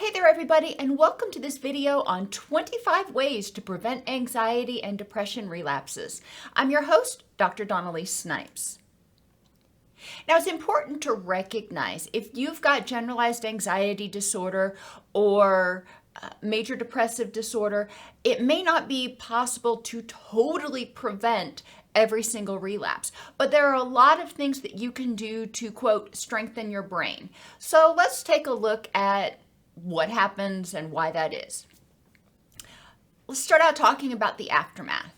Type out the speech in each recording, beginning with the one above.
Hey there everybody, and welcome to this video on 25 ways to prevent anxiety and depression relapses. I'm your host, Dr. Elise Snipes. Now, it's important to recognize if you've got generalized anxiety disorder or major depressive disorder, it may not be possible to totally prevent every single relapse, but there are a lot of things that you can do to, quote, strengthen your brain. So let's take a look at what happens and why that is. Let's start out talking about the aftermath.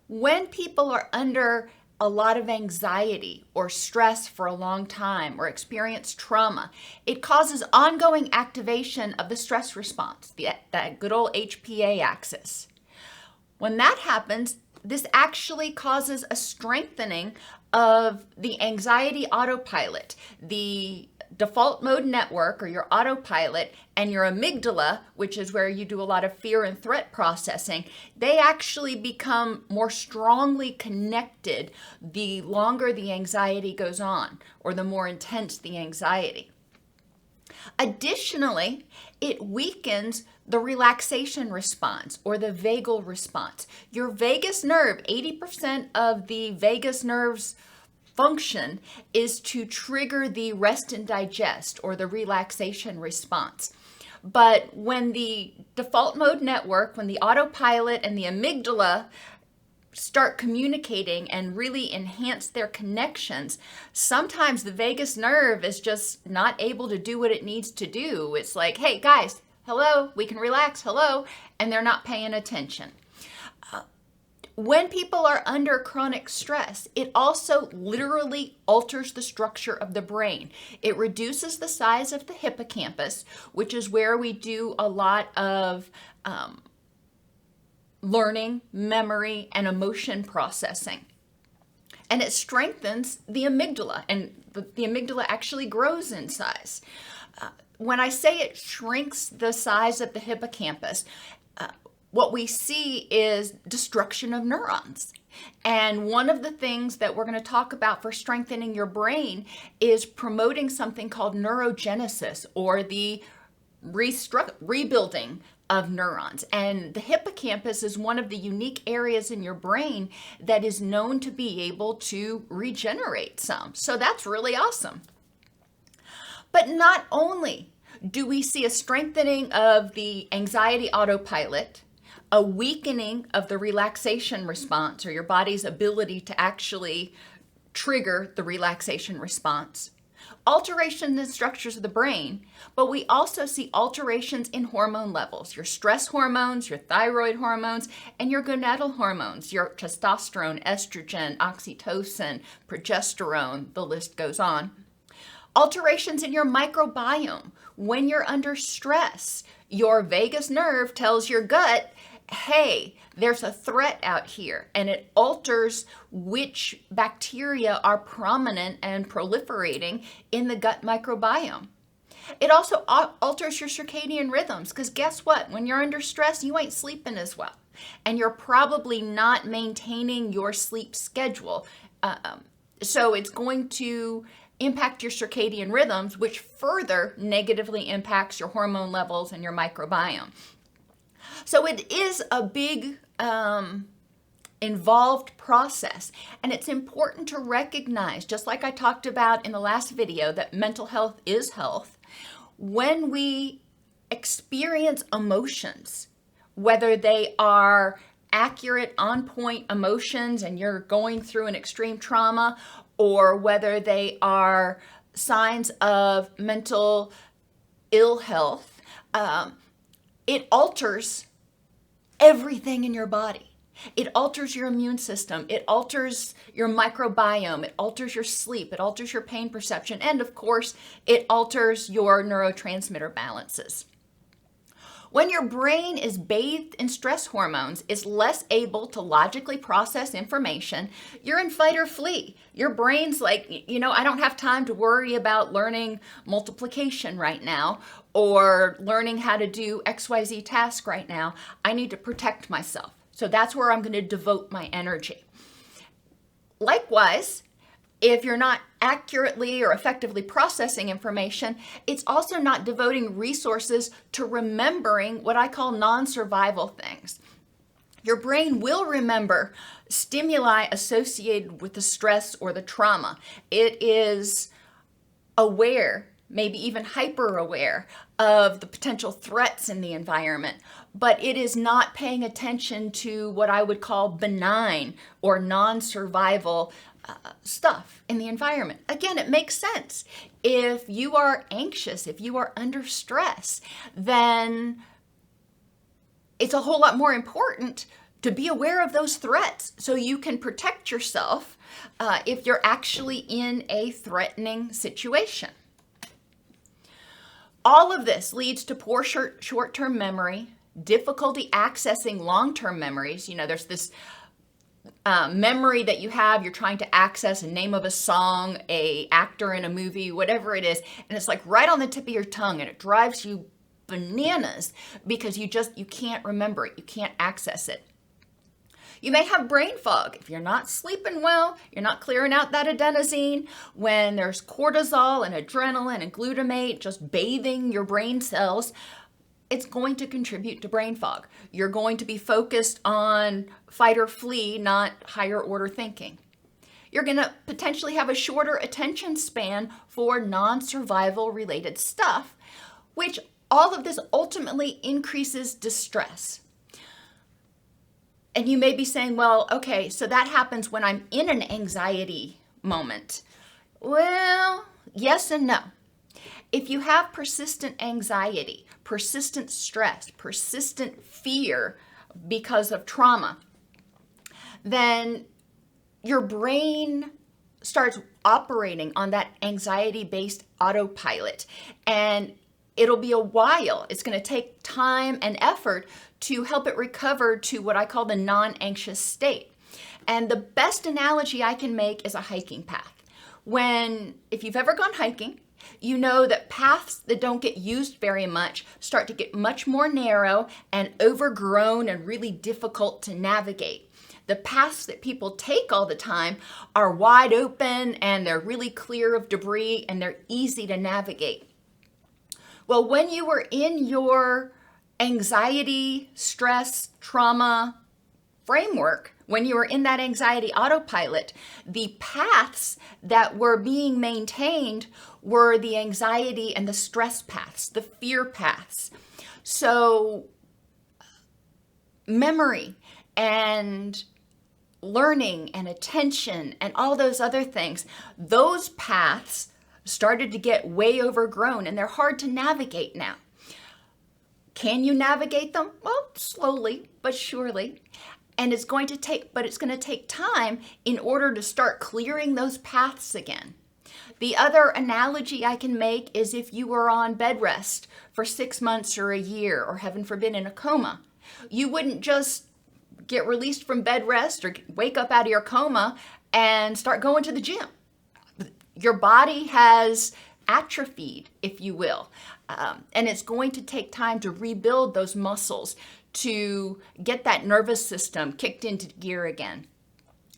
When people are under a lot of anxiety or stress for a long time or experience trauma, it causes ongoing activation of the stress response, that good old HPA axis. When that happens, this actually causes a strengthening of the anxiety autopilot, the default mode network or your autopilot, and your amygdala, which is where you do a lot of fear and threat processing. They actually become more strongly connected the longer the anxiety goes on or the more intense the anxiety. Additionally, it weakens the relaxation response or the vagal response. Your vagus nerve, 80% of the vagus nerve's function is to trigger the rest and digest or the relaxation response. But when the default mode network, when the autopilot and the amygdala start communicating and really enhance their connections, sometimes the vagus nerve is just not able to do what it needs to do. It's like, hey guys, hello, we can relax, hello, and they're not paying attention. When people are under chronic stress, it also literally alters the structure of the brain. It reduces the size of the hippocampus, which is where we do a lot of learning, memory, and emotion processing. And it strengthens the amygdala, and the amygdala actually grows in size. When I say it shrinks the size of the hippocampus, what we see is destruction of neurons. And one of the things that we're going to talk about for strengthening your brain is promoting something called neurogenesis, or the rebuilding of neurons. And the hippocampus is one of the unique areas in your brain that is known to be able to regenerate some. So that's really awesome. But not only do we see a strengthening of the anxiety autopilot, a weakening of the relaxation response, or your body's ability to actually trigger the relaxation response, alterations in structures of the brain, but we also see alterations in hormone levels, your stress hormones, your thyroid hormones, and your gonadal hormones, your testosterone, estrogen, oxytocin, progesterone, the list goes on. Alterations in your microbiome. When you're under stress, your vagus nerve tells your gut, hey, there's a threat out here, and it alters which bacteria are prominent and proliferating in the gut microbiome. It also alters your circadian rhythms, because guess what? When you're under stress, you ain't sleeping as well, and you're probably not maintaining your sleep schedule. So it's going to impact your circadian rhythms, which further negatively impacts your hormone levels and your microbiome. So it is a big involved process, and it's important to recognize, just like I talked about in the last video, that mental health is health. When we experience emotions, whether they are accurate, on-point emotions and you're going through an extreme trauma, or whether they are signs of mental ill health, it alters everything in your body. It alters your immune system. It alters your microbiome. It alters your sleep. It alters your pain perception. And of course, it alters your neurotransmitter balances. When your brain is bathed in stress hormones, it's less able to logically process information. You're in fight or flee. Your brain's like, I don't have time to worry about learning multiplication right now or learning how to do XYZ task right now. I need to protect myself. So that's where I'm going to devote my energy. Likewise, If you're not accurately or effectively processing information, it's also not devoting resources to remembering what I call non-survival things. Your brain will remember stimuli associated with the stress or the trauma. It is aware, maybe even hyper aware of the potential threats in the environment, but it is not paying attention to what I would call benign or non-survival stuff in the environment. Again, it makes sense. If you are anxious, if you are under stress, then it's a whole lot more important to be aware of those threats so you can protect yourself if you're actually in a threatening situation. All of this leads to poor short-term memory, difficulty accessing long-term memories. You know, there's this memory that you have, you're trying to access a name of a song, a actor in a movie, whatever it is, and it's like right on the tip of your tongue, and it drives you bananas because you can't remember it, you can't access it. You may have brain fog. If you're not sleeping well, you're not clearing out that adenosine, when there's cortisol and adrenaline and glutamate just bathing your brain cells, it's going to contribute to brain fog. You're going to be focused on fight or flee, not higher order thinking. You're going to potentially have a shorter attention span for non-survival related stuff, which all of this ultimately increases distress. And you may be saying, well, okay, so that happens when I'm in an anxiety moment. Well, yes and no. If you have persistent anxiety, persistent stress, persistent fear because of trauma, then your brain starts operating on that anxiety-based autopilot. And it'll be a while. It's going to take time and effort to help it recover to what I call the non-anxious state. And the best analogy I can make is a hiking path. If you've ever gone hiking, you know that paths that don't get used very much start to get much more narrow and overgrown and really difficult to navigate. The paths that people take all the time are wide open and they're really clear of debris and they're easy to navigate. Well, when you were in your anxiety, stress, trauma framework, when you were in that anxiety autopilot, the paths that were being maintained were the anxiety and the stress paths, the fear paths. So memory and learning and attention and all those other things, those paths started to get way overgrown and they're hard to navigate now. Can you navigate them? Well, slowly but surely. And it's going to take time in order to start clearing those paths again. The other analogy I can make is if you were on bed rest for 6 months or a year, or heaven forbid in a coma, you wouldn't just get released from bed rest or wake up out of your coma and start going to the gym. Your body has atrophied, if you will, and it's going to take time to rebuild those muscles, to get that nervous system kicked into gear again.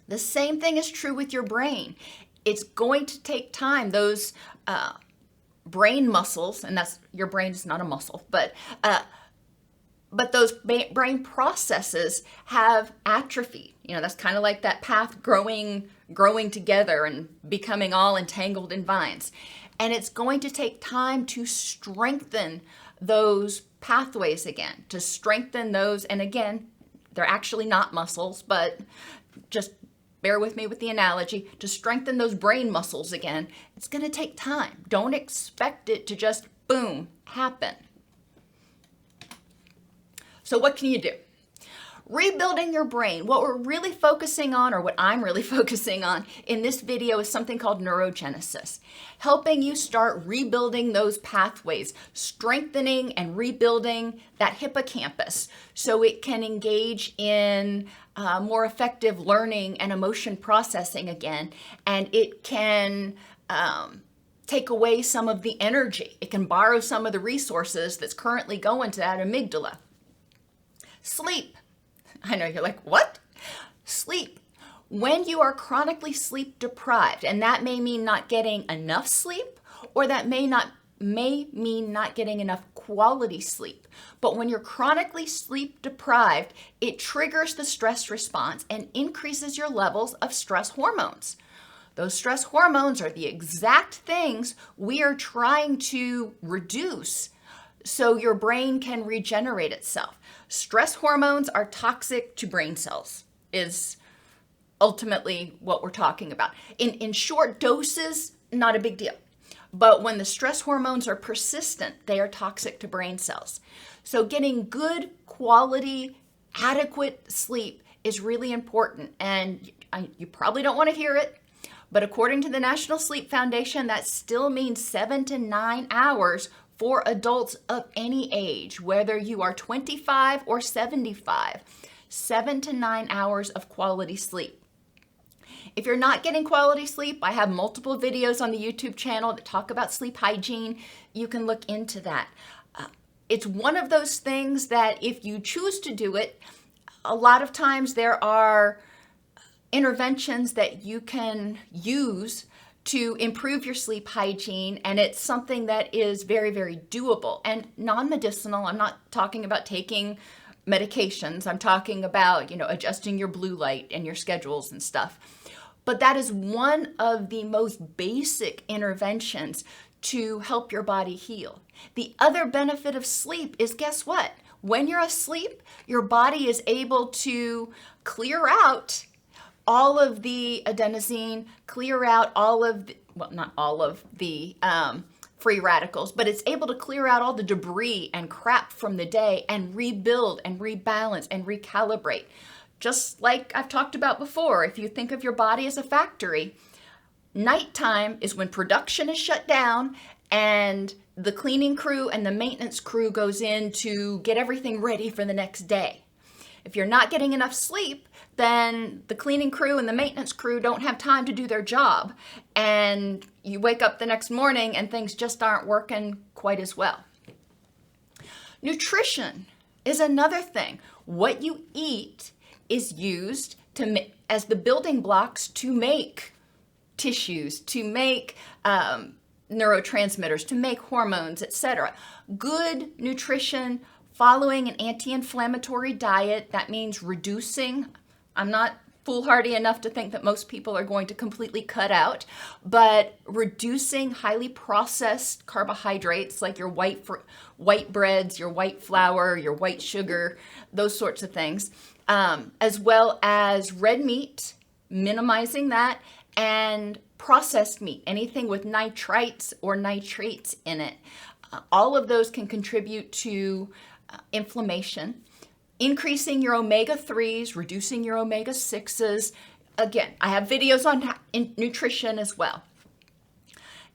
The same thing is true with your brain. It's going to take time. Those brain muscles, and your brain is not a muscle, but those brain processes have atrophy. You know, that's kind of like that path growing together and becoming all entangled in vines. And it's going to take time to strengthen those pathways again, to strengthen those. And again, they're actually not muscles, but just bear with me with the analogy, to strengthen those brain muscles again. It's going to take time. Don't expect it to just, boom, happen. So what can you do? Rebuilding your brain. What we're really focusing on, or what I'm really focusing on in this video, is something called neurogenesis. Helping you start rebuilding those pathways, strengthening and rebuilding that hippocampus so it can engage in more effective learning and emotion processing again. And it can take away some of the energy. It can borrow some of the resources that's currently going to that amygdala. Sleep. I know you're like, what? Sleep. When you are chronically sleep deprived, and that may mean not getting enough sleep, or that may mean not getting enough quality sleep. But when you're chronically sleep deprived, it triggers the stress response and increases your levels of stress hormones. Those stress hormones are the exact things we are trying to reduce so your brain can regenerate itself. Stress hormones are toxic to brain cells, is ultimately what we're talking about. In short doses, not a big deal. But when the stress hormones are persistent, they are toxic to brain cells. So getting good quality, adequate sleep is really important. And you probably don't want to hear it, but according to the National Sleep Foundation, that still means 7 to 9 hours for adults of any age, whether you are 25 or 75. 7 to 9 hours of quality sleep. If you're not getting quality sleep, I have multiple videos on the YouTube channel that talk about sleep hygiene. You can look into that. It's one of those things that if you choose to do it, a lot of times there are interventions that you can use to improve your sleep hygiene, and it's something that is very, very doable and non-medicinal. I'm not talking about taking medications. I'm talking about, adjusting your blue light and your schedules and stuff. But that is one of the most basic interventions to help your body heal. The other benefit of sleep is, guess what? When you're asleep, your body is able to clear out all of the adenosine, clear out all of the, well, not all of the free radicals, but it's able to clear out all the debris and crap from the day and rebuild and rebalance and recalibrate. Just like I've talked about before, if you think of your body as a factory, nighttime is when production is shut down and the cleaning crew and the maintenance crew goes in to get everything ready for the next day. If you're not getting enough sleep, then the cleaning crew and the maintenance crew don't have time to do their job. And you wake up the next morning and things just aren't working quite as well. Nutrition is another thing. What you eat is used as the building blocks to make tissues, to make neurotransmitters, to make hormones, etc. Good nutrition, following an anti-inflammatory diet, that means reducing. I'm not foolhardy enough to think that most people are going to completely cut out, but reducing highly processed carbohydrates like your white breads, your white flour, your white sugar, those sorts of things, as well as red meat, minimizing that, and processed meat, anything with nitrites or nitrates in it. All of those can contribute to inflammation. Increasing your omega-3s, reducing your omega-6s. Again, I have videos on nutrition as well.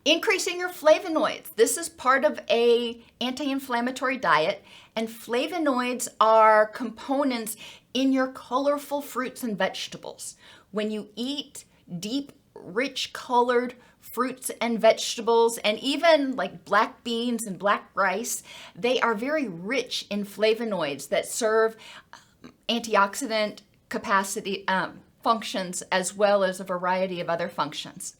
Increasing your flavonoids. This is part of a anti-inflammatory diet, and flavonoids are components in your colorful fruits and vegetables. When you eat deep, rich colored fruits and vegetables, and even like black beans and black rice, they are very rich in flavonoids that serve antioxidant capacity functions as well as a variety of other functions.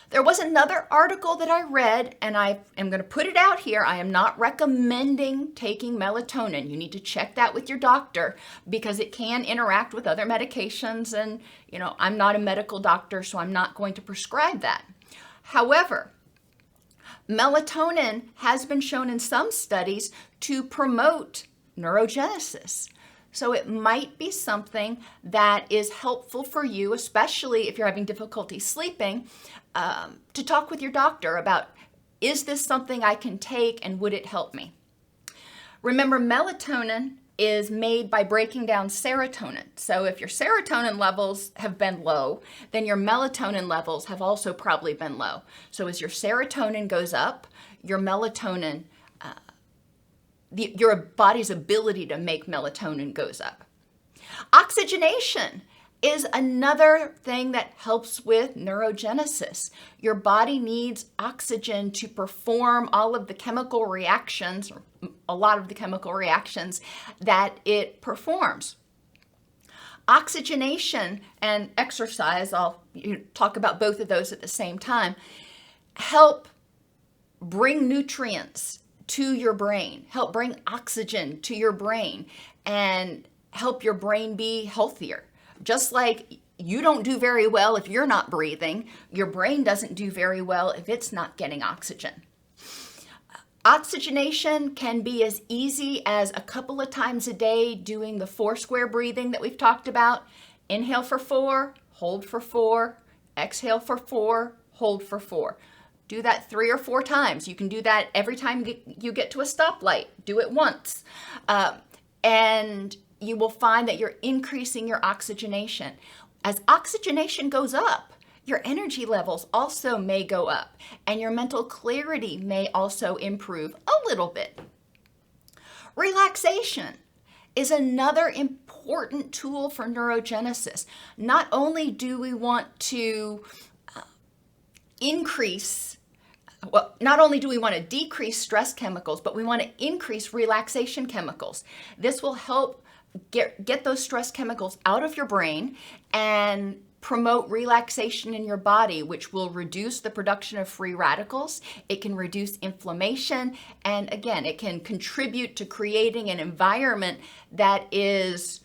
There was another article that I read, and I am going to put it out here. I am not recommending taking melatonin. You need to check that with your doctor because it can interact with other medications, and I'm not a medical doctor, so I'm not going to prescribe that. However, melatonin has been shown in some studies to promote neurogenesis. So it might be something that is helpful for you, especially if you're having difficulty sleeping, to talk with your doctor about, is this something I can take and would it help me? Remember, melatonin is made by breaking down serotonin. So if your serotonin levels have been low, then your melatonin levels have also probably been low. So as your serotonin goes up, your melatonin your body's ability to make melatonin goes up. Oxygenation is another thing that helps with neurogenesis. Your body needs oxygen to perform all of the chemical reactions, or a lot of the chemical reactions that it performs. Oxygenation and exercise, I'll talk about both of those at the same time, help bring nutrients to your brain, help bring oxygen to your brain, and help your brain be healthier. Just like you don't do very well if you're not breathing, your brain doesn't do very well if it's not getting oxygen. Oxygenation can be as easy as a couple of times a day doing the 4 square breathing that we've talked about. Inhale for 4, hold for 4, exhale for 4, hold for 4. Do that 3 or 4 times. You can do that every time you get to a stoplight. Do it once. And you will find that you're increasing your oxygenation. As oxygenation goes up, your energy levels also may go up, and your mental clarity may also improve a little bit. Relaxation is another important tool for neurogenesis. Not only do we want to not only do we want to decrease stress chemicals, but we want to increase relaxation chemicals. This will help get those stress chemicals out of your brain and promote relaxation in your body, which will reduce the production of free radicals. It can reduce inflammation, and again, it can contribute to creating an environment that is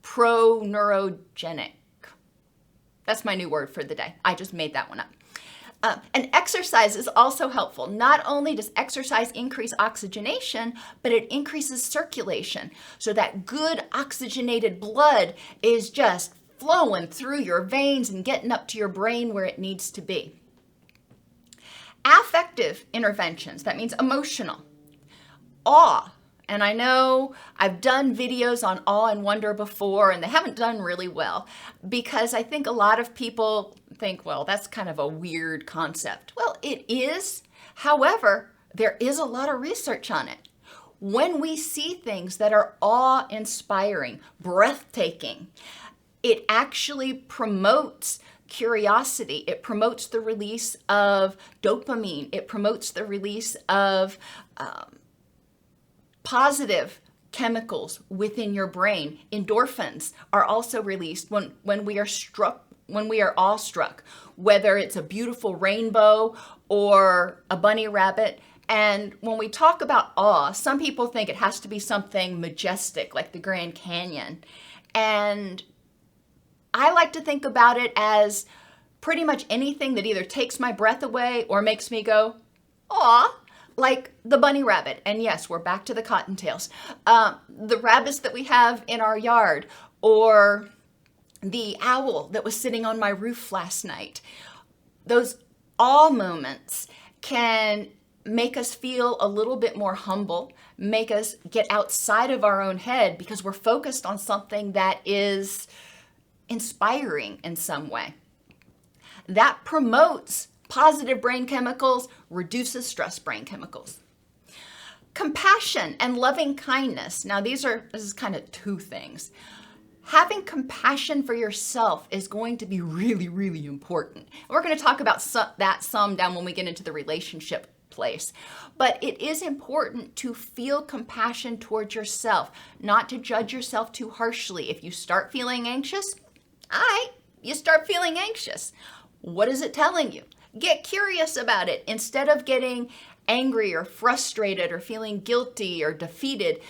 pro-neurogenic. That's my new word for the day. I just made that one up. And exercise is also helpful. Not only does exercise increase oxygenation, but it increases circulation. So that good oxygenated blood is just flowing through your veins and getting up to your brain where it needs to be. Affective interventions, that means emotional. Awe. And I know I've done videos on awe and wonder before, and they haven't done really well because I think a lot of people think, well, that's kind of a weird concept. Well, it is. However, there is a lot of research on it. When we see things that are awe-inspiring, breathtaking, it actually promotes curiosity. It promotes the release of dopamine. It promotes the release of positive chemicals within your brain. Endorphins are also released when we are awestruck, whether it's a beautiful rainbow or a bunny rabbit. And when we talk about awe, some people think it has to be something majestic like the Grand Canyon. And I like to think about it as pretty much anything that either takes my breath away or makes me go, aw, like the bunny rabbit. And yes, we're back to the cottontails. The rabbits that we have in our yard, or the owl that was sitting on my roof last night. Those awe moments can make us feel a little bit more humble, make us get outside of our own head because we're focused on something that is inspiring in some way. That promotes positive brain chemicals, reduces stress brain chemicals. Compassion and loving kindness. Now this is kind of 2 things. Having compassion for yourself is going to be really, really important. We're going to talk about that some down when we get into the relationship place. But it is important to feel compassion towards yourself, not to judge yourself too harshly. If you start feeling anxious, you start feeling anxious. What is it telling you? Get curious about it. Instead of getting angry or frustrated or feeling guilty or defeated,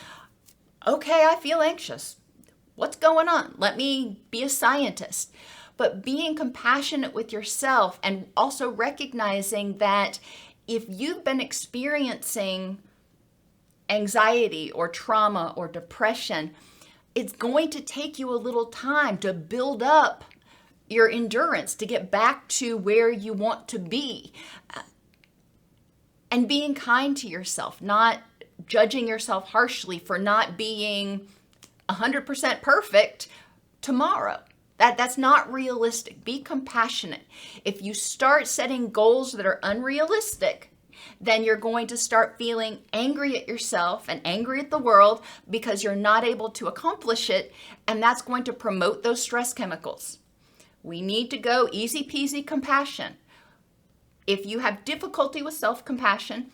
okay, I feel anxious. What's going on? Let me be a scientist. But being compassionate with yourself and also recognizing that if you've been experiencing anxiety or trauma or depression, it's going to take you a little time to build up your endurance to get back to where you want to be. And being kind to yourself, not judging yourself harshly for not being 100% perfect tomorrow. That's not realistic. Be compassionate. If you start setting goals that are unrealistic, then you're going to start feeling angry at yourself and angry at the world because you're not able to accomplish it, and that's going to promote those stress chemicals. We need to go easy peasy compassion. If you have difficulty with self-compassion,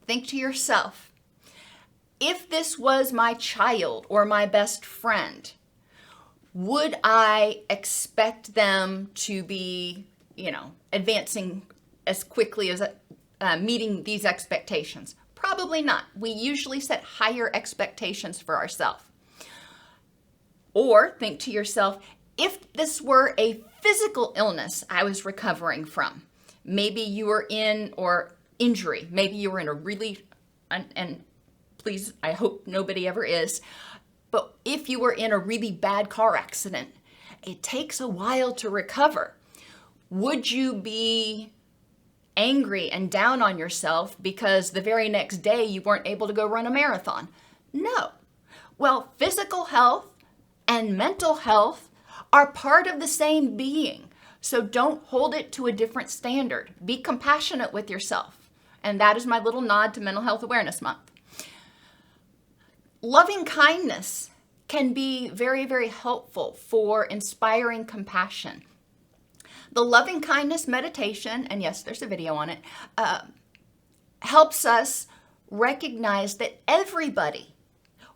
think to yourself, if this was my child or my best friend, Would I expect them to be, advancing as quickly as meeting these expectations? Probably not. We usually set higher expectations for ourselves. Or think to yourself, if this were a physical illness I was recovering from, maybe you were or injury, maybe you were in a really, and please, I hope nobody ever is, but if you were in a really bad car accident, it takes a while to recover. Would you be angry and down on yourself because the very next day you weren't able to go run a marathon? No. Well, physical health and mental health are part of the same being. So don't hold it to a different standard. Be compassionate with yourself. And that is my little nod to Mental Health Awareness Month. Loving kindness can be very, very helpful for inspiring compassion. The loving kindness meditation, and yes, there's a video on it, helps us recognize that everybody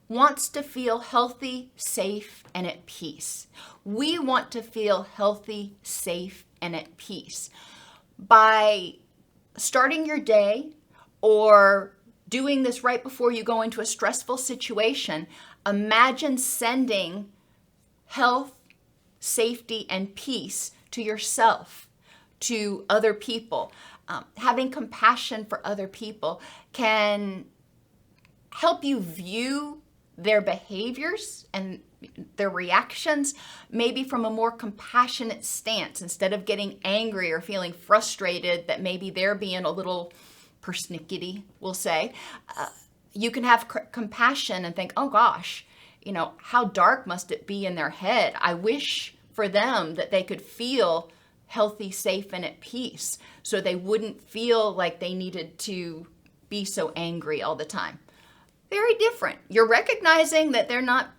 wants to feel healthy, safe, and at peace. We want to feel healthy, safe, and at peace. By starting your day or doing this right before you go into a stressful situation, imagine sending health, safety, and peace to yourself, to other people. Having compassion for other people can help you view their behaviors and their reactions maybe from a more compassionate stance, instead of getting angry or feeling frustrated that maybe they're being a little persnickety, we'll say. You can have compassion and think, oh gosh, how dark must it be in their head? I wish for them that they could feel healthy, safe, and at peace, so they wouldn't feel like they needed to be so angry all the time. Very different. You're recognizing that they're not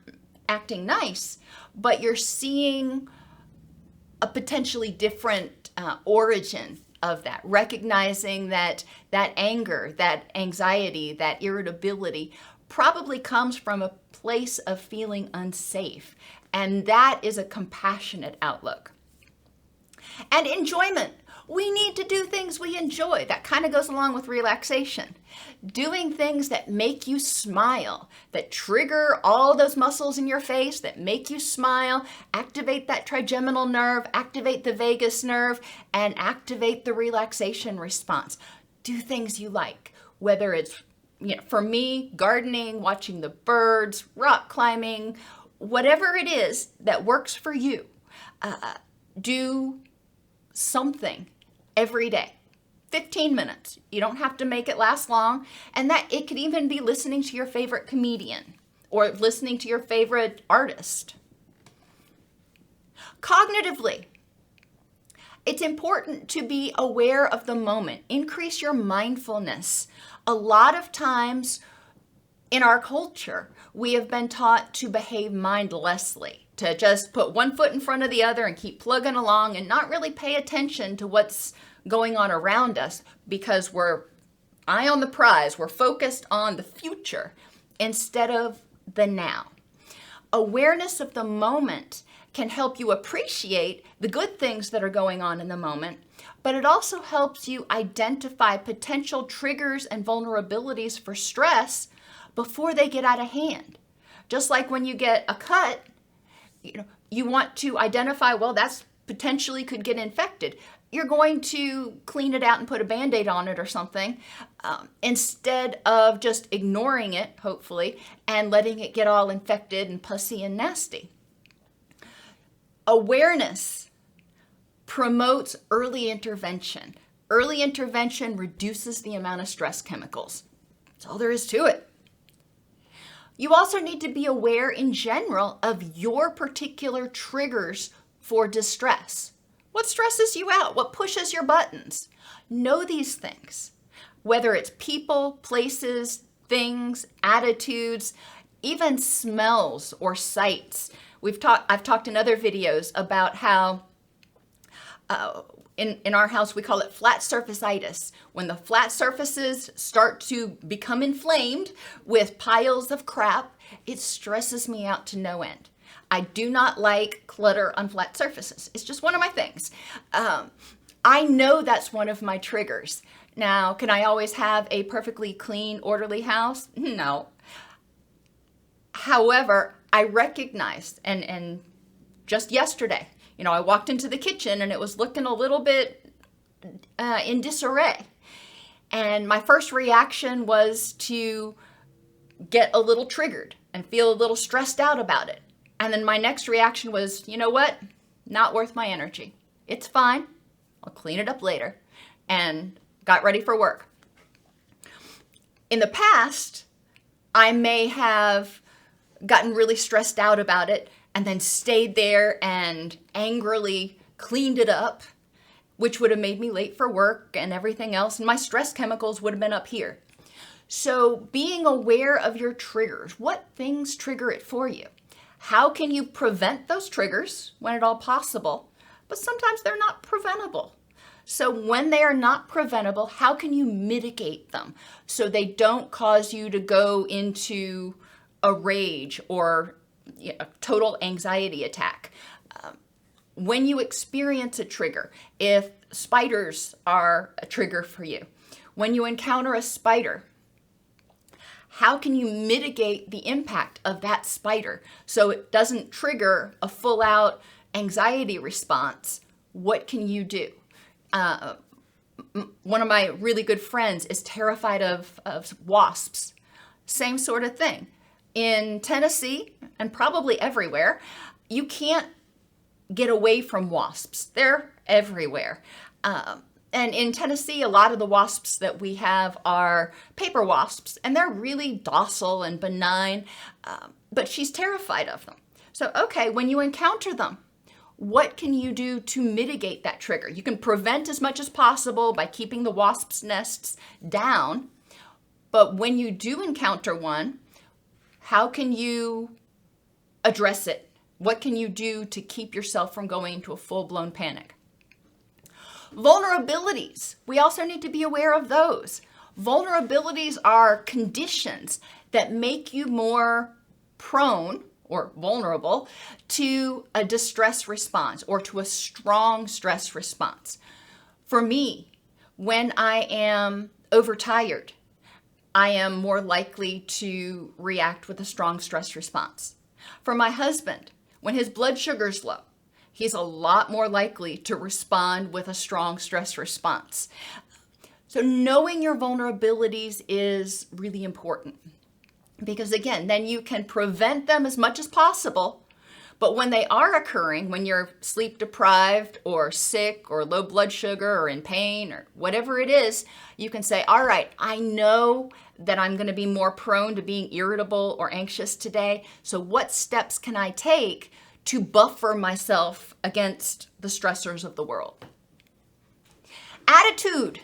acting nice, but you're seeing a potentially different origin of that, recognizing that anger, that anxiety, that irritability probably comes from a place of feeling unsafe. And that is a compassionate outlook. And enjoyment. We need to do things we enjoy. That kind of goes along with relaxation. Doing things that make you smile, that trigger all those muscles in your face, that make you smile, activate that trigeminal nerve, activate the vagus nerve, and activate the relaxation response. Do things you like, whether it's, for me, gardening, watching the birds, rock climbing, whatever it is that works for you. Do something every day. 15 minutes. You don't have to make it last long. And that it could even be listening to your favorite comedian or listening to your favorite artist. Cognitively, it's important to be aware of the moment. Increase your mindfulness. A lot of times in our culture, we have been taught to behave mindlessly, to just put one foot in front of the other and keep plugging along and not really pay attention to what's going on around us, because we're eye on the prize. We're focused on the future instead of the now. Awareness of the moment can help you appreciate the good things that are going on in the moment, but it also helps you identify potential triggers and vulnerabilities for stress before they get out of hand. Just like when you get a cut, you want to identify, well, that's potentially could get infected. You're going to clean it out and put a Band-Aid on it or something, instead of just ignoring it, hopefully, and letting it get all infected and pussy and nasty. Awareness promotes early intervention. Early intervention reduces the amount of stress chemicals. That's all there is to it. You also need to be aware in general of your particular triggers for distress. What stresses you out? What pushes your buttons? Know these things, whether it's people, places, things, attitudes, even smells or sights. I've talked in other videos about how in our house we call it flat surface-itis. When the flat surfaces start to become inflamed with piles of crap, it stresses me out to no end. I do not like clutter on flat surfaces. It's just one of my things. I know that's one of my triggers. Now, can I always have a perfectly clean, orderly house? No. However, I recognized, and just yesterday, I walked into the kitchen and it was looking a little bit in disarray. And my first reaction was to get a little triggered and feel a little stressed out about it. And then my next reaction was, you know what? Not worth my energy. It's fine. I'll clean it up later. And got ready for work. In the past, I may have gotten really stressed out about it and then stayed there and angrily cleaned it up, which would have made me late for work and everything else. And my stress chemicals would have been up here. So being aware of your triggers, what things trigger it for you? How can you prevent those triggers when at all possible? But sometimes they're not preventable. So when they are not preventable, how can you mitigate them so they don't cause you to go into a rage or a total anxiety attack? When you experience a trigger, if spiders are a trigger for you, when you encounter a spider, how can you mitigate the impact of that spider so it doesn't trigger a full-out anxiety response? What can you do? One of my really good friends is terrified of wasps. Same sort of thing. In Tennessee, and probably everywhere, you can't get away from wasps. They're everywhere. And in Tennessee, a lot of the wasps that we have are paper wasps, and they're really docile and benign, but she's terrified of them. So, okay, when you encounter them, what can you do to mitigate that trigger? You can prevent as much as possible by keeping the wasps' nests down, but when you do encounter one, how can you address it? What can you do to keep yourself from going into a full-blown panic? Vulnerabilities. We also need to be aware of those. Vulnerabilities are conditions that make you more prone or vulnerable to a distress response or to a strong stress response. For me, when I am overtired, I am more likely to react with a strong stress response. For my husband, when his blood sugar's low, he's a lot more likely to respond with a strong stress response. So knowing your vulnerabilities is really important because, again, then you can prevent them as much as possible. But when they are occurring, when you're sleep deprived or sick or low blood sugar or in pain or whatever it is, you can say, all right, I know that I'm going to be more prone to being irritable or anxious today. So what steps can I take to buffer myself against the stressors of the world? Attitude.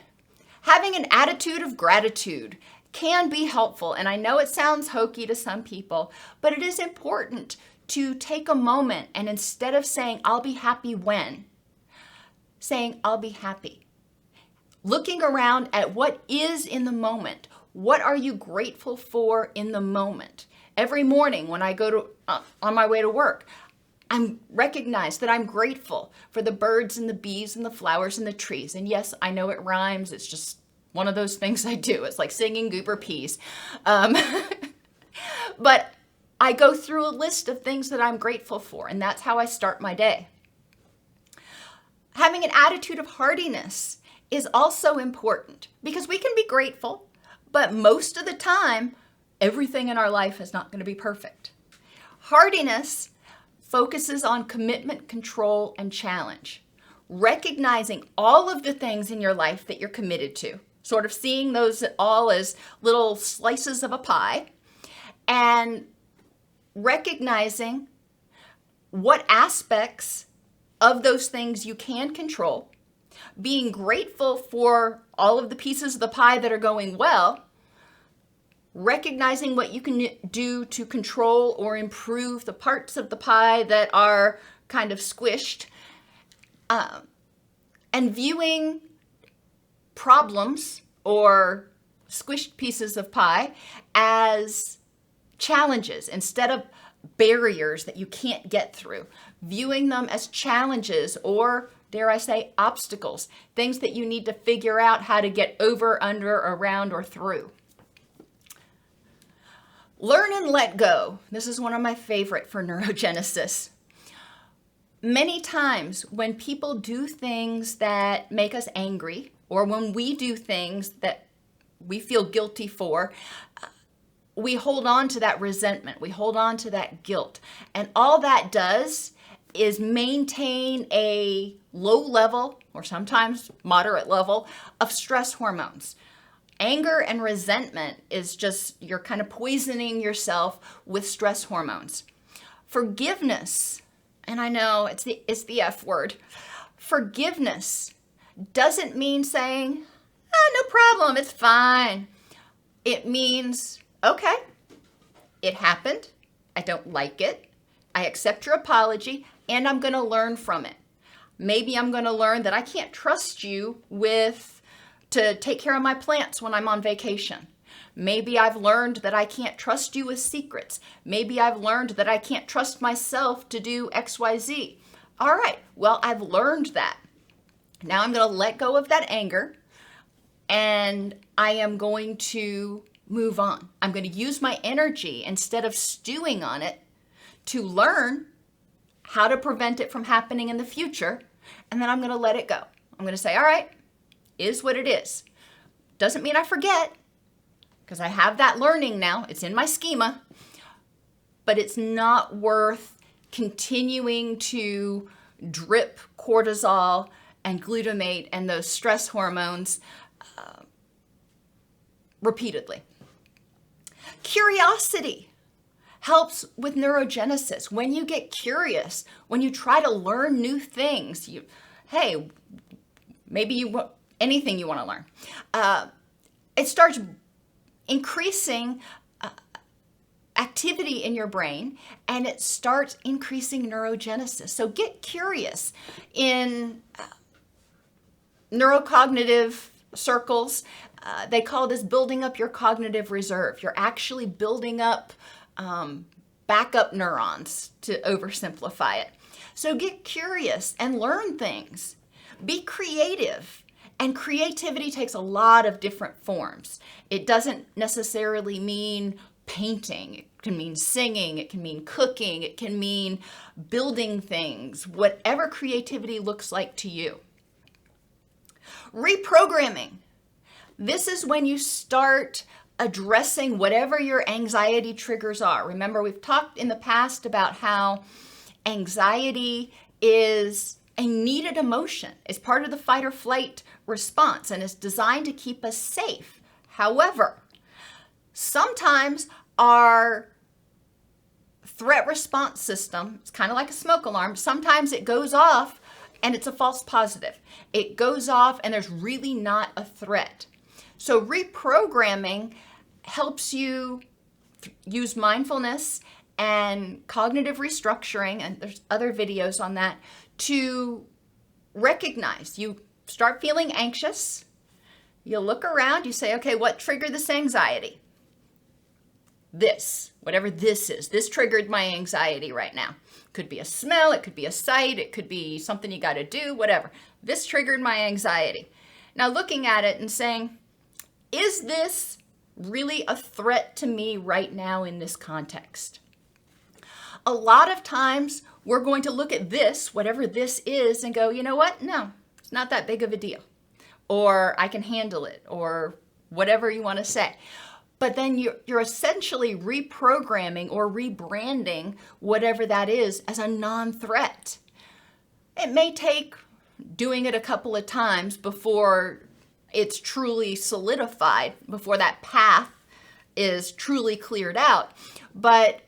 Having an attitude of gratitude can be helpful. And I know it sounds hokey to some people, but it is important to take a moment and instead of saying, I'll be happy when, saying, I'll be happy. Looking around at what is in the moment. What are you grateful for in the moment? Every morning when I go to on my way to work, I'm recognized that I'm grateful for the birds and the bees and the flowers and the trees. And yes, I know it rhymes. It's just one of those things I do. It's like singing goober peas. But I go through a list of things that I'm grateful for, and that's how I start my day. Having an attitude of hardiness is also important because we can be grateful, but most of the time, everything in our life is not going to be perfect. Hardiness focuses on commitment, control, and challenge. Recognizing all of the things in your life that you're committed to, sort of seeing those all as little slices of a pie, and recognizing what aspects of those things you can control, being grateful for all of the pieces of the pie that are going well, recognizing what you can do to control or improve the parts of the pie that are kind of squished, and viewing problems or squished pieces of pie as challenges instead of barriers that you can't get through, viewing them as challenges or, dare I say, obstacles, things that you need to figure out how to get over, under, around, or through. Learn and let go. This is one of my favorite for neurogenesis. Many times when people do things that make us angry, or when we do things that we feel guilty for, we hold on to that resentment. We hold on to that guilt. And all that does is maintain a low level, or sometimes moderate level, of stress hormones. Anger and resentment is just, you're kind of poisoning yourself with stress hormones. Forgiveness, and I know it's the F word. Forgiveness doesn't mean saying, no problem, it's fine. It means, okay, it happened. I don't like it. I accept your apology, and I'm going to learn from it. Maybe I'm going to learn that I can't trust you to take care of my plants when I'm on vacation. Maybe I've learned that I can't trust you with secrets. Maybe I've learned that I can't trust myself to do XYZ. All right, well, I've learned that. Now I'm going to let go of that anger, and I am going to move on. I'm going to use my energy instead of stewing on it to learn how to prevent it from happening in the future, and then I'm going to let it go. I'm going to say, all right, is what it is. Doesn't mean I forget, because I have that learning now. It's in my schema, but it's not worth continuing to drip cortisol and glutamate and those stress hormones repeatedly. Curiosity helps with neurogenesis. When you get curious, when you try to learn new things, anything you want to learn, it starts increasing activity in your brain, and it starts increasing neurogenesis. So get curious. In neurocognitive circles, they call this building up your cognitive reserve. You're actually building up backup neurons, to oversimplify it. So get curious and learn things. Be creative. And creativity takes a lot of different forms. It doesn't necessarily mean painting. It can mean singing. It can mean cooking. It can mean building things, whatever creativity looks like to you. Reprogramming. This is when you start addressing whatever your anxiety triggers are. Remember, we've talked in the past about how anxiety is a needed emotion. It's part of the fight or flight response, and it's designed to keep us safe. However, sometimes our threat response system, it's kind of like a smoke alarm, sometimes it goes off and it's a false positive. It goes off and there's really not a threat. So reprogramming helps you use mindfulness and cognitive restructuring, and there's other videos on that, to recognize. You start feeling anxious, you look around, you say, okay, what triggered this anxiety? This, whatever this is, this triggered my anxiety right now. Could be a smell, it could be a sight, it could be something you got to do, whatever. This triggered my anxiety. Now looking at it and saying, is this really a threat to me right now in this context? A lot of times we're going to look at this, whatever this is, and go, you know what? No, it's not that big of a deal. Or I can handle it, or whatever you want to say. But then you're essentially reprogramming or rebranding whatever that is as a non-threat. It may take doing it a couple of times before it's truly solidified, before that path is truly cleared out. But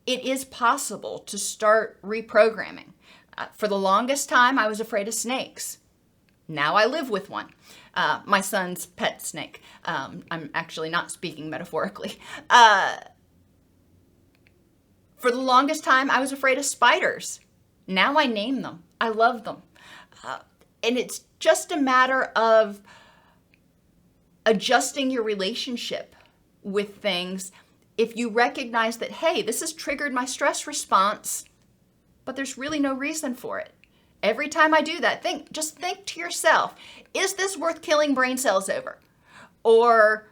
it is possible to start reprogramming. For the longest time, I was afraid of snakes. Now I live with one. My son's pet snake. I'm actually not speaking metaphorically. For the longest time, I was afraid of spiders. Now I name them. I love them. And it's just a matter of adjusting your relationship with things if you recognize that, hey, this has triggered my stress response, but there's really no reason for it. Every time I do that, just think to yourself, is this worth killing brain cells over? Or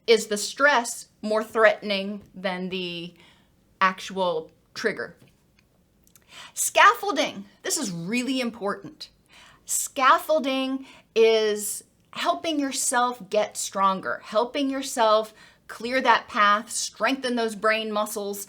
is the stress more threatening than the actual trigger? Scaffolding. This is really important. Scaffolding is helping yourself get stronger, helping yourself clear that path, strengthen those brain muscles.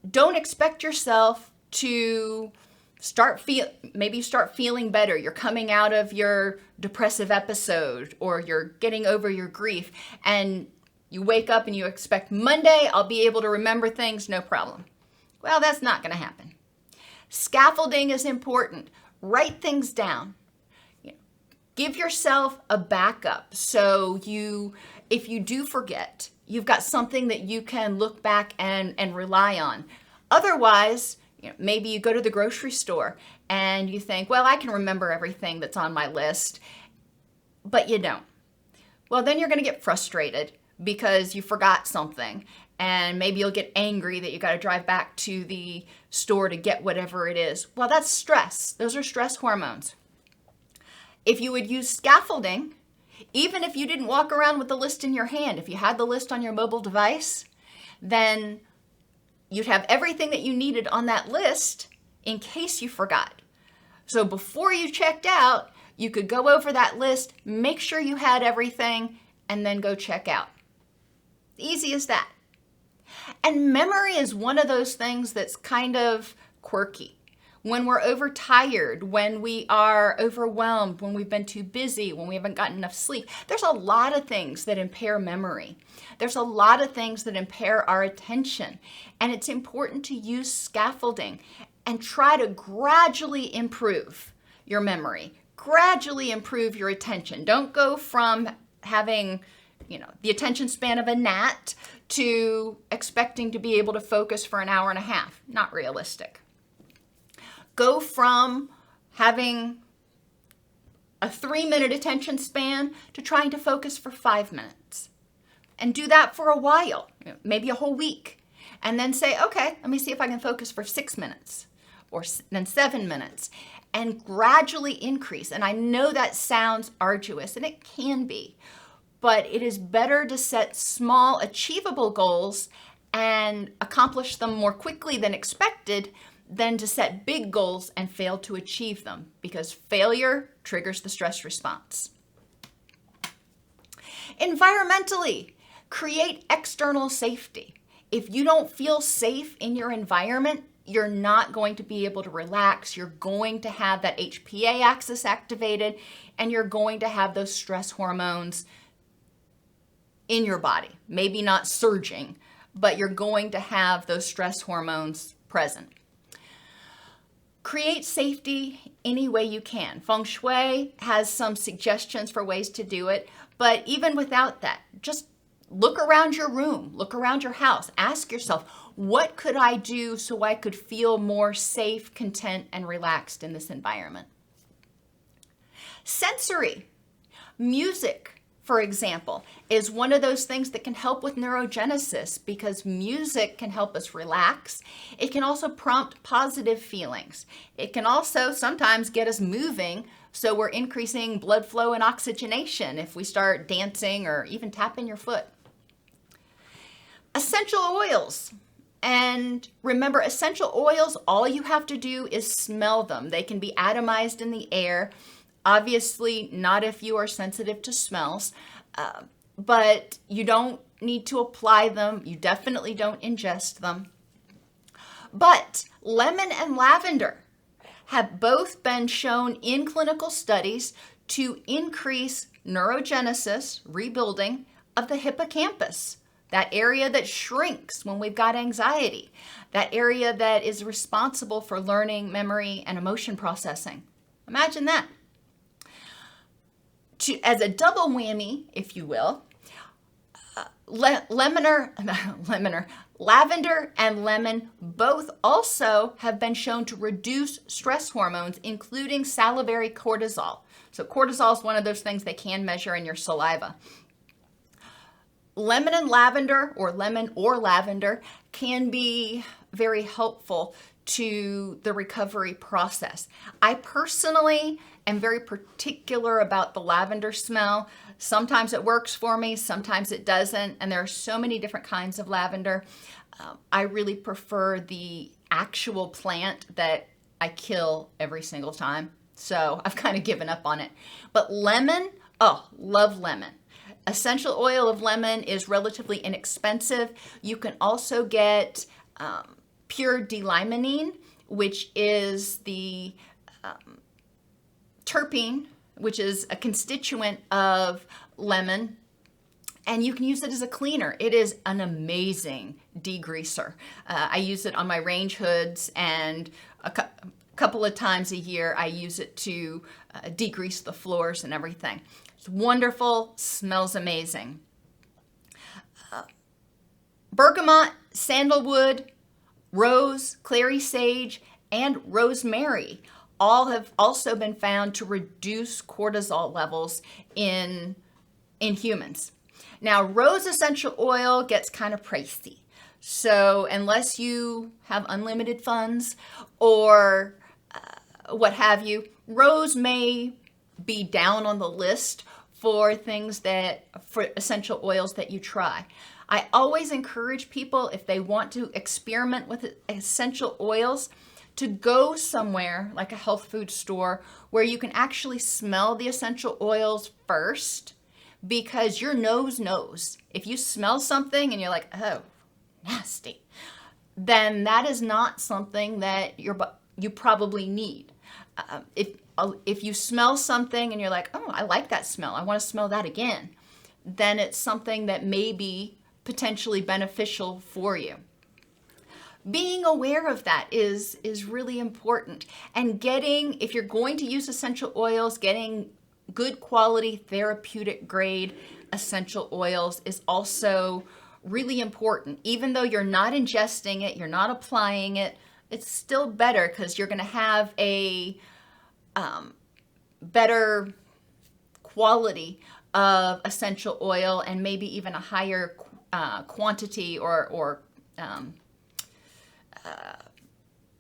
Don't expect yourself to start feeling better. You're coming out of your depressive episode or you're getting over your grief and you wake up and you expect Monday I'll be able to remember things, no problem. Well, that's not going to happen. Scaffolding is important. Write things down. Give yourself a backup so if you do forget, you've got something that you can look back and rely on. Otherwise, maybe you go to the grocery store and you think, well, I can remember everything that's on my list, but you don't. Well, then you're going to get frustrated because you forgot something, and maybe you'll get angry that you got to drive back to the store to get whatever it is. Well, that's stress. Those are stress hormones. If you would use scaffolding, even if you didn't walk around with the list in your hand, if you had the list on your mobile device, then you'd have everything that you needed on that list in case you forgot. So before you checked out, you could go over that list, make sure you had everything, and then go check out. Easy as that. And memory is one of those things that's kind of quirky. When we're overtired, when we are overwhelmed, when we've been too busy, when we haven't gotten enough sleep, there's a lot of things that impair memory. There's a lot of things that impair our attention. And it's important to use scaffolding and try to gradually improve your memory, gradually improve your attention. Don't go from having, the attention span of a gnat to expecting to be able to focus for an hour and a half. Not realistic. Go from having a 3-minute attention span to trying to focus for 5 minutes. And do that for a while, maybe a whole week. And then say, okay, let me see if I can focus for 6 minutes or then 7 minutes, and gradually increase. And I know that sounds arduous, and it can be, but it is better to set small, achievable goals and accomplish them more quickly than expected than to set big goals and fail to achieve them, because failure triggers the stress response. Environmentally, create external safety. If you don't feel safe in your environment, you're not going to be able to relax. You're going to have that HPA axis activated, and you're going to have those stress hormones in your body. Maybe not surging, but you're going to have those stress hormones present. Create safety any way you can. Feng Shui has some suggestions for ways to do it, but even without that, just look around your room, look around your house. Ask yourself, what could I do so I could feel more safe, content, and relaxed in this environment? Sensory. Music, for example, is one of those things that can help with neurogenesis, because music can help us relax. It can also prompt positive feelings. It can also sometimes get us moving, so we're increasing blood flow and oxygenation if we start dancing or even tapping your foot. Essential oils. And remember, essential oils, all you have to do is smell them. They can be atomized in the air. Obviously, not if you are sensitive to smells, but you don't need to apply them. You definitely don't ingest them. But lemon and lavender have both been shown in clinical studies to increase neurogenesis, rebuilding of the hippocampus, that area that shrinks when we've got anxiety, that area that is responsible for learning, memory, and emotion processing. Imagine that. As a double whammy, if you will, lavender and lemon both also have been shown to reduce stress hormones, including salivary cortisol. So cortisol is one of those things they can measure in your saliva. Lemon and lavender, or lemon or lavender, can be very helpful to the recovery process. I personally am very particular about the lavender smell. Sometimes it works for me, sometimes it doesn't, and there are so many different kinds of lavender. I really prefer the actual plant that I kill every single time, so I've kind of given up on it. But lemon, oh, love lemon. Essential oil of lemon is relatively inexpensive. You can also get pure D-limonene, which is the terpene, which is a constituent of lemon, and you can use it as a cleaner. It is an amazing degreaser. I use it on my range hoods, and a couple of times a year I use it to degrease the floors and everything. It's wonderful, smells amazing. Bergamot, sandalwood, rose, clary sage, and rosemary all have also been found to reduce cortisol levels in humans. Now, rose essential oil gets kind of pricey. So unless you have unlimited funds or what have you, rose may be down on the list for essential oils that you try. I always encourage people, if they want to experiment with essential oils, to go somewhere like a health food store where you can actually smell the essential oils first, because your nose knows. If you smell something and you're like, oh, nasty, then that is not something that you probably need. If you smell something and you're like, oh, I like that smell, I want to smell that again, then it's something that may be potentially beneficial for you. Being aware of that is really important. And if you're going to use essential oils, getting good quality therapeutic grade essential oils is also really important. Even though you're not ingesting it, you're not applying it, it's still better because you're going to have a better quality of essential oil and maybe even a higher quantity or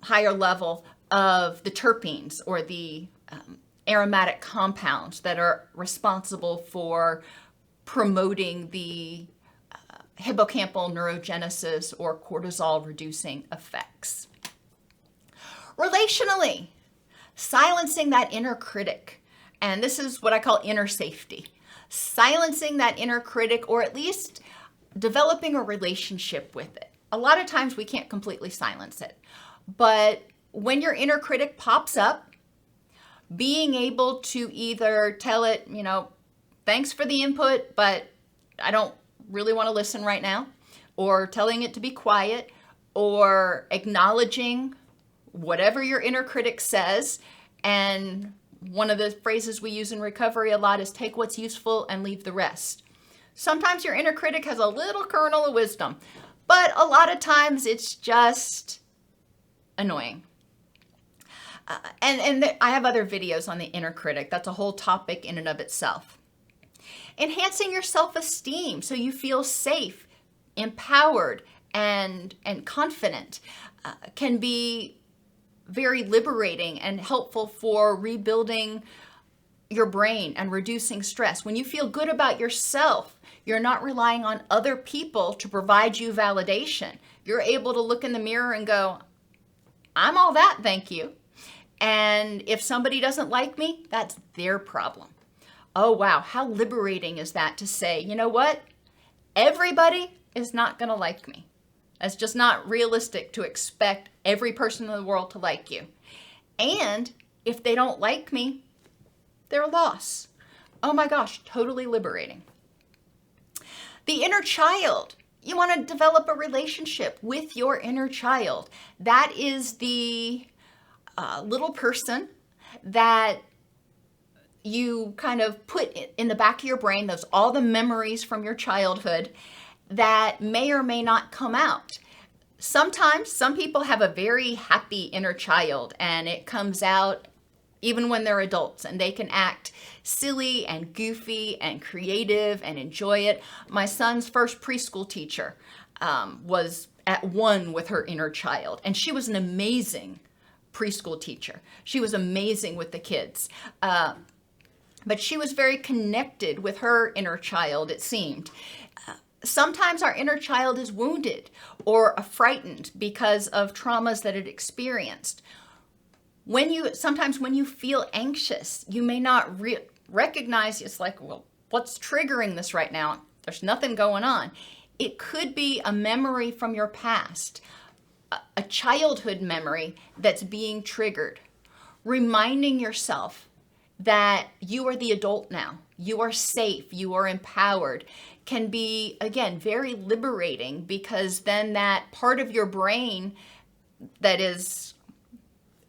higher level of the terpenes or the aromatic compounds that are responsible for promoting the hippocampal neurogenesis or cortisol reducing effects. Relationally, silencing that inner critic. And this is what I call inner safety. Silencing that inner critic, or at least developing a relationship with it. A lot of times we can't completely silence it. But when your inner critic pops up, being able to either tell it, thanks for the input, but I don't really want to listen right now, or telling it to be quiet, or acknowledging whatever your inner critic says. And one of the phrases we use in recovery a lot is take what's useful and leave the rest. Sometimes your inner critic has a little kernel of wisdom, but a lot of times it's just annoying. And I have other videos on the inner critic. That's a whole topic in and of itself. Enhancing your self-esteem so you feel safe, empowered, and confident can be very liberating and helpful for rebuilding your brain and reducing stress. When you feel good about yourself, you're not relying on other people to provide you validation. You're able to look in the mirror and go, I'm all that, thank you. And if somebody doesn't like me, that's their problem. Oh, wow. How liberating is that to say, you know what? Everybody is not going to like me. It's just not realistic to expect every person in the world to like you. And if they don't like me, they're a loss. Oh my gosh, totally liberating. The inner child. You want to develop a relationship with your inner child. That is the little person that you kind of put in the back of your brain, those all the memories from your childhood that may or may not come out. Sometimes some people have a very happy inner child and it comes out even when they're adults, and they can act silly and goofy and creative and enjoy it. My son's first preschool teacher was at one with her inner child, and she was an amazing preschool teacher. She was amazing with the kids. But she was very connected with her inner child, it seemed. Sometimes our inner child is wounded or frightened because of traumas that it experienced. Sometimes when you feel anxious, you may not recognize, it's like, well, what's triggering this right now? There's nothing going on. It could be a memory from your past, a childhood memory that's being triggered. Reminding yourself that you are the adult now, you are safe, you are empowered, can be, again, very liberating, because then that part of your brain that is,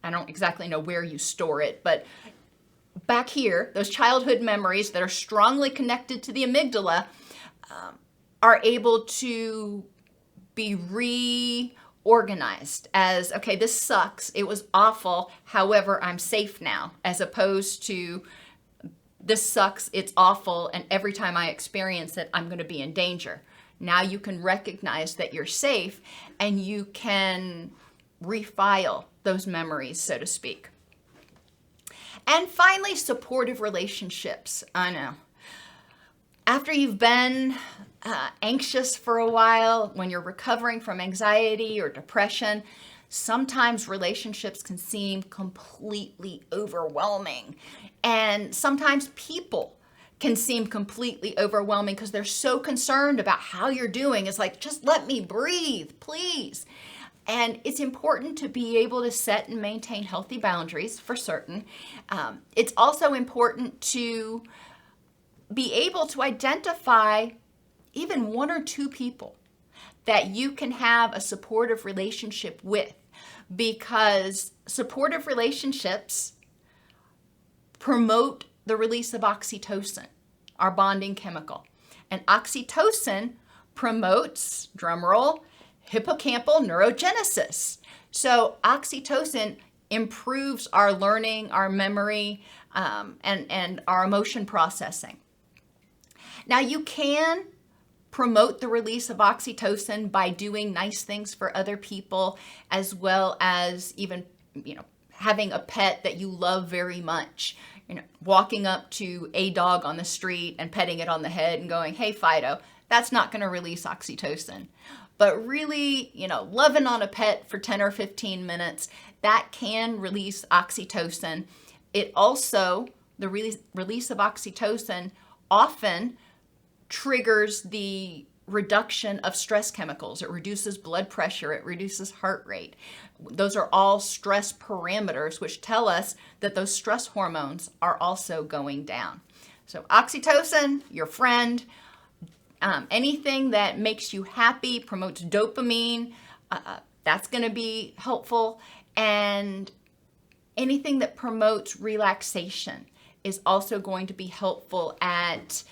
I don't exactly know where you store it, but back here, those childhood memories that are strongly connected to the amygdala are able to be reorganized as, okay, this sucks, it was awful, however, I'm safe now, as opposed to, this sucks, it's awful, and every time I experience it, I'm going to be in danger. Now you can recognize that you're safe, and you can refile those memories, so to speak. And finally, supportive relationships. I know. After you've been anxious for a while, when you're recovering from anxiety or depression, sometimes relationships can seem completely overwhelming. And sometimes people can seem completely overwhelming because they're so concerned about how you're doing. It's like, just let me breathe, please. And it's important to be able to set and maintain healthy boundaries, for certain. It's also important to be able to identify even one or two people that you can have a supportive relationship with, because supportive relationships promote the release of oxytocin, our bonding chemical. And oxytocin promotes, drumroll, hippocampal neurogenesis. So oxytocin improves our learning, our memory, and our emotion processing. Now you can promote the release of oxytocin by doing nice things for other people, as well as even, having a pet that you love very much. Walking up to a dog on the street and petting it on the head and going, "Hey, Fido," that's not going to release oxytocin. But really, loving on a pet for 10 or 15 minutes, that can release oxytocin. It also, the release of oxytocin often triggers the reduction of stress chemicals. It reduces blood pressure, it reduces heart rate. Those are all stress parameters which tell us that those stress hormones are also going down. So oxytocin, your friend. Anything that makes you happy, promotes dopamine, that's going to be helpful. And anything that promotes relaxation is also going to be helpful at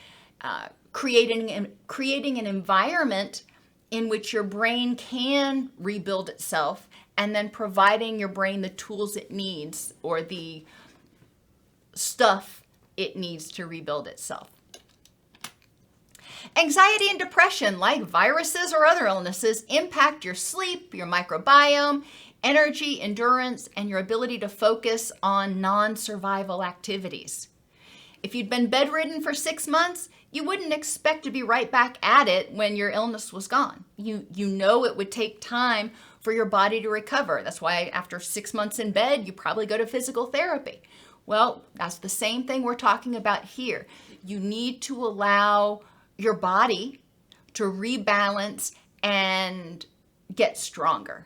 creating an environment in which your brain can rebuild itself, and then providing your brain the tools it needs, or the stuff it needs to rebuild itself. Anxiety and depression, like viruses or other illnesses, impact your sleep, your microbiome, energy, endurance, and your ability to focus on non-survival activities. If you'd been bedridden for 6 months, you wouldn't expect to be right back at it when your illness was gone. You know it would take time for your body to recover. That's why after 6 months in bed, you probably go to physical therapy. Well, that's the same thing we're talking about here. You need to allow your body to rebalance and get stronger.